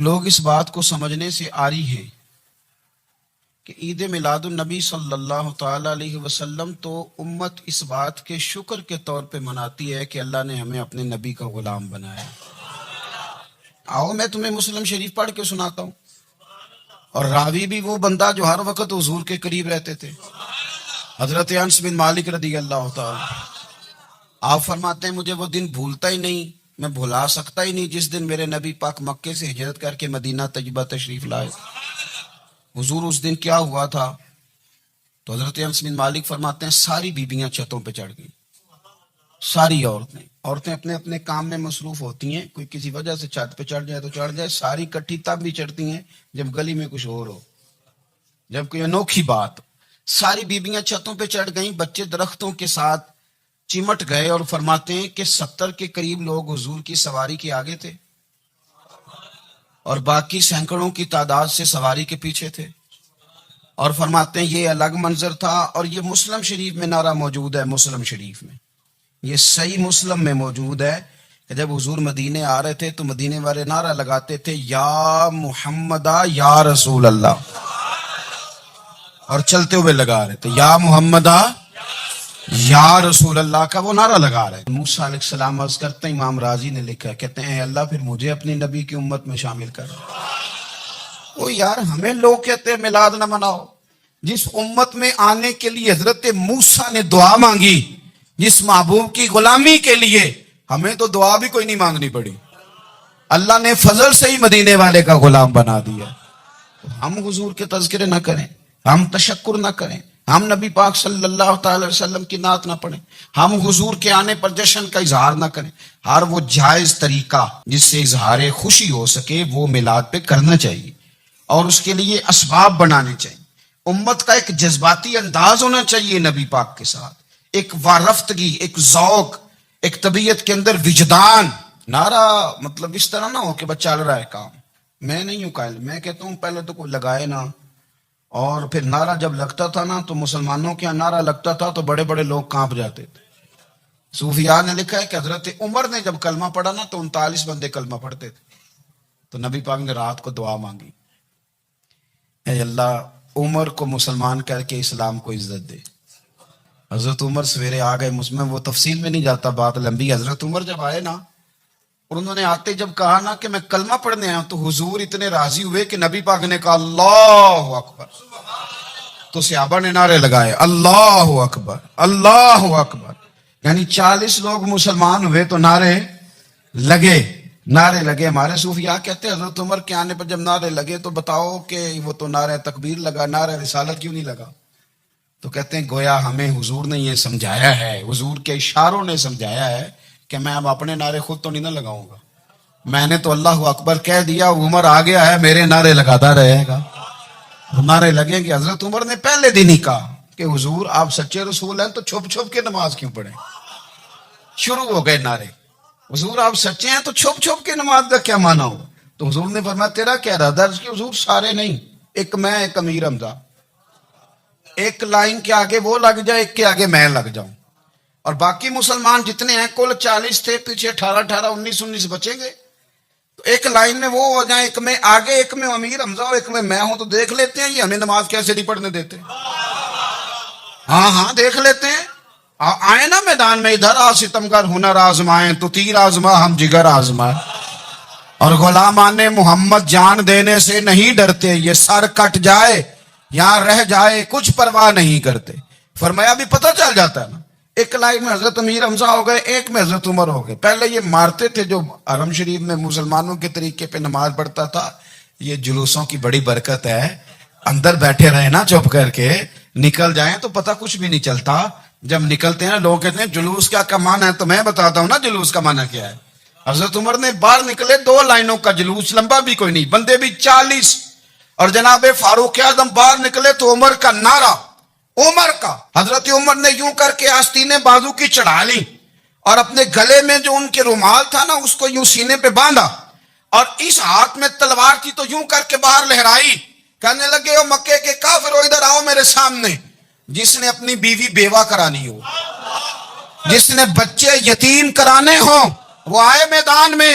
لوگ اس بات کو سمجھنے سے عاری ہیں کہ عید میلاد النبی صلی اللہ تعالی علیہ وسلم تو امت اس بات کے شکر کے طور پہ مناتی ہے کہ اللہ نے ہمیں اپنے نبی کا غلام بنایا۔ آؤ میں تمہیں مسلم شریف پڑھ کے سناتا ہوں، اور راوی بھی وہ بندہ جو ہر وقت حضور کے قریب رہتے تھے، حضرت انس بن مالک رضی اللہ تعالی۔ آپ فرماتے ہیں مجھے وہ دن بھولتا ہی نہیں، میں بھلا سکتا ہی نہیں جس دن میرے نبی پاک مکے سے ہجرت کر کے مدینہ طیبہ تشریف لائے۔ حضور اس دن کیا ہوا تھا؟ تو حضرت انس بن مالک فرماتے ہیں ساری بیبیاں چھتوں پہ چڑھ گئیں، ساری عورتیں اپنے اپنے کام میں مصروف ہوتی ہیں، کوئی کسی وجہ سے چھت پہ چڑھ جائے تو چڑھ جائے، ساری کٹھی تب بھی چڑھتی ہیں جب گلی میں کچھ اور ہو، جب کوئی انوکھی بات۔ ساری بیبیاں چھتوں پہ چڑھ گئیں، بچے درختوں کے ساتھ چمٹ گئے، اور فرماتے ہیں کہ 70 کے قریب لوگ حضور کی سواری کے آگے تھے اور باقی سینکڑوں کی تعداد سے سواری کے پیچھے تھے، اور فرماتے ہیں یہ الگ منظر تھا۔ اور یہ مسلم شریف میں نعرہ موجود ہے، مسلم شریف میں یہ صحیح مسلم میں موجود ہے کہ جب حضور مدینے آ رہے تھے تو مدینے والے نعرہ لگاتے تھے یا محمدہ یا رسول اللہ، اور چلتے ہوئے لگا رہے تھے یا محمدہ یا رسول اللہ کا وہ نعرہ لگا رہے ہیں۔ موسیٰ علیہ السلام عرض کرتے ہیں، امام راضی نے لکھا ہے، کہتے ہیں اے اللہ پھر مجھے اپنی نبی کی امت میں شامل کر۔ وہ یار ہمیں لوگ کہتے ہیں میلاد نہ مناؤ، جس امت میں آنے کے لیے حضرت موسیٰ نے دعا مانگی، جس محبوب کی غلامی کے لیے، ہمیں تو دعا بھی کوئی نہیں مانگنی پڑی، اللہ نے فضل سے ہی مدینے والے کا غلام بنا دیا۔ ہم حضور کے تذکرے نہ کریں، ہم تشکر نہ کریں، ہم نبی پاک صلی اللہ تعالی وسلم کی نعت نہ پڑھیں، ہم حضور کے آنے پر جشن کا اظہار نہ کریں، ہر وہ جائز طریقہ جس سے اظہار خوشی ہو سکے وہ میلاد پہ کرنا چاہیے، اور اس کے لیے اسباب بنانے چاہیے۔ امت کا ایک جذباتی انداز ہونا چاہیے نبی پاک کے ساتھ، ایک وارفتگی، ایک ذوق، ایک طبیعت کے اندر وجدان۔ نعرہ مطلب اس طرح نہ ہو کہ بس چل رہا ہے کام، میں نہیں ہوں قائل، میں کہتا ہوں پہلے تو کوئی لگائے نا، اور پھر نعرہ جب لگتا تھا نا تو مسلمانوں کے یہاں نعرہ لگتا تھا تو بڑے بڑے لوگ کانپ جاتے تھے۔ صوفیاء نے لکھا ہے کہ حضرت عمر نے جب کلمہ پڑھا نا تو 39 بندے کلمہ پڑھتے تھے، تو نبی پاک نے رات کو دعا مانگی، اے اللہ عمر کو مسلمان کر کے اسلام کو عزت دے۔ حضرت عمر سویرے آ گئے، میں وہ تفصیل میں نہیں جاتا، بات لمبی۔ حضرت عمر جب آئے نا اور انہوں نے آتے جب کہا نا کہ میں کلمہ پڑھنے آیا، تو حضور اتنے راضی ہوئے کہ نبی پاک نے کہا اللہ اکبر، تو صحابہ نے نعرے لگائے اللہ اکبر اللہ اکبر، یعنی 40 لوگ مسلمان ہوئے تو نعرے لگے۔ ہمارے صوفیاء کہتے ہیں حضرت عمر کے آنے پر جب نعرے لگے تو بتاؤ کہ وہ تو نعرہ تکبیر لگا، نعرہ رسالت کیوں نہیں لگا؟ تو کہتے ہیں گویا ہمیں حضور نے یہ سمجھایا ہے، حضور کے اشاروں نے سمجھایا ہے کہ میں اب اپنے نعرے خود تو نہیں نہ لگاؤں گا، میں نے تو اللہ اکبر کہہ دیا، عمر آ گیا ہے میرے نعرے لگاتا رہے گا، نعرے لگیں گے۔ حضرت عمر نے پہلے دن ہی کہا کہ حضور آپ سچے رسول ہیں تو چھپ چھپ کے نماز کیوں پڑھیں؟ شروع ہو گئے نعرے، حضور آپ سچے ہیں تو چھپ چھپ کے نماز کا کیا معنی ہو؟ تو حضور نے فرمایا تیرا کیا ارادہ ہے؟ کہ حضور سارے نہیں، ایک میں، ایک امیر حمزہ، ایک لائن کے آگے وہ لگ جائے، ایک کے آگے میں لگ جاؤں، اور باقی مسلمان جتنے ہیں کل 40 تھے، پیچھے 18 19 بچیں گے، تو ایک لائن میں وہ ہو جائیں، ایک میں آگے، ایک میں امیر حمزہ اور ایک میں ہوں، تو دیکھ لیتے ہیں یہ ہمیں نماز کیسے نہیں پڑھنے دیتے۔ ہاں دیکھ لیتے ہیں، آئے نا میدان میں، ادھر آ ستمگر ہنر آزمائیں تو تیر آزما ہم جگر آزمائیں، اور غلامان محمد جان دینے سے نہیں ڈرتے، یہ سر کٹ جائے یا رہ جائے کچھ پرواہ نہیں کرتے۔ فرمایا بھی پتہ چل جاتا ہے نا، ایک لائن میں حضرت امیر حمزہ ہو گئے، ایک میں حضرت عمر ہو گئے۔ پہلے یہ مارتے تھے جو حرم شریف میں مسلمانوں کے طریقے پہ نماز پڑھتا تھا، یہ جلوسوں کی بڑی برکت ہے، اندر بیٹھے رہے نا چپ کر کے، نکل جائیں تو پتہ کچھ بھی نہیں چلتا۔ جب نکلتے ہیں لوگ کہتے ہیں جلوس کیا معنی ہے، تو میں بتاتا ہوں نا جلوس کا معنی کیا ہے۔ حضرت عمر نے باہر نکلے 2 لائنوں کا جلوس، لمبا بھی کوئی نہیں، بندے بھی 40، اور جناب فاروق اعظم باہر نکلے تو عمر کا نعرہ، عمر کا، حضرت عمر نے یوں کر کے آستینیں بازو کی چڑھا لی، اور اپنے گلے میں جو ان کے رومال تھا نا اس کو یوں سینے پہ باندھا، اور اس ہاتھ میں تلوار تھی تو یوں کر کے باہر لہرائی، کہنے لگے او مکے کے کافرو ادھر آؤ میرے سامنے، جس نے اپنی بیوی بیوہ کرانی ہو، جس نے بچے یتیم کرانے ہوں وہ آئے میدان میں،